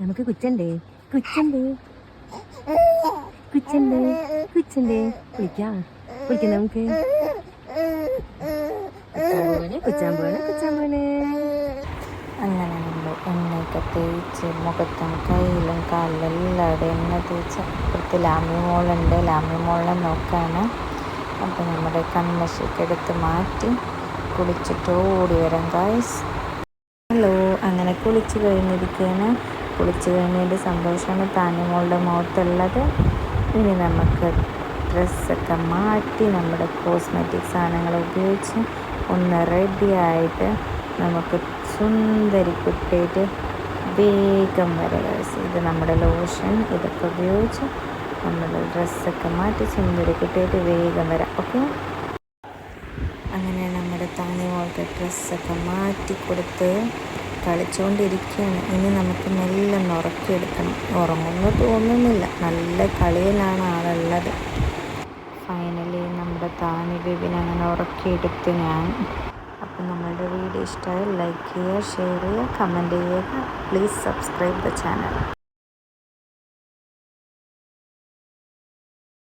നമുക്ക് കുച്ചണ്ടേ കുച്ചണ്ടേ കുച്ചണ്ടേ കുച്ചണ്ടേ കുളിക്കാം കുളിക്കാം നമുക്ക് കുച്ചാൻ പോണേ കുച്ചാൻ പോണേ. അങ്ങനെ നമ്മൾ എണ്ണയൊക്കെ തേച്ച് മുഖത്തും കയ്യിലും കാലിലും എല്ലാവരും എണ്ണ തേച്ച് അപ്പുറത്ത് ലാമി മോളുണ്ട്. ലാമി മോളെ നോക്കാണ്. അപ്പോൾ നമ്മുടെ കൺമശിയൊക്കെ എടുത്ത് മാറ്റി കുളിച്ചിട്ട് ഓടി വരാം ഗായ്സ്. ഹലോ, അങ്ങനെ കുളിച്ച് കഴിഞ്ഞിരിക്കുകയാണ്. കുളിച്ച് കഴിഞ്ഞതിൻ്റെ സന്തോഷമാണ് താനിമോളുടെ മുഖത്തുള്ളത്. ഇനി നമുക്ക് ഡ്രസ്സൊക്കെ മാറ്റി നമ്മുടെ കോസ്മെറ്റിക് സാധനങ്ങൾ ഉപയോഗിച്ച് ഒന്ന് റെഡിയായിട്ട് നമുക്ക് സുന്ദരി കുട്ടിയിട്ട് വേഗം വരെ ഗൈസ്. ഇത് നമ്മുടെ ലോഷൻ, ഇതൊക്കെ ഉപയോഗിച്ച് നമ്മുടെ ഡ്രസ്സൊക്കെ മാറ്റി സുന്ദരി കുട്ടിയിട്ട് വേഗം വരാം. ഓക്കെ, അങ്ങനെ നമ്മുടെ താനിമോൾക്ക് ഡ്രസ്സൊക്കെ മാറ്റി കൊടുത്ത് കളിച്ചുകൊണ്ടിരിക്കുകയാണ്. ഇനി നമുക്ക് മെല്ലെ ഉറക്കിയെടുക്കണം. ഉറങ്ങുന്നു തോന്നുന്നില്ല, നല്ല കളിയിലാണ് ആളുള്ളത്. ഫൈനലി നമ്മുടെ താനി ബേബിനെ അങ്ങനെ ഉറക്കിയെടുത്ത് ഞാൻ. അപ്പം നമ്മളുടെ വീഡിയോ ഇഷ്ടമായി ലൈക്ക് ചെയ്യുക, ഷെയർ ചെയ്യുക, കമൻറ്റ് ചെയ്യുക. Please subscribe the channel.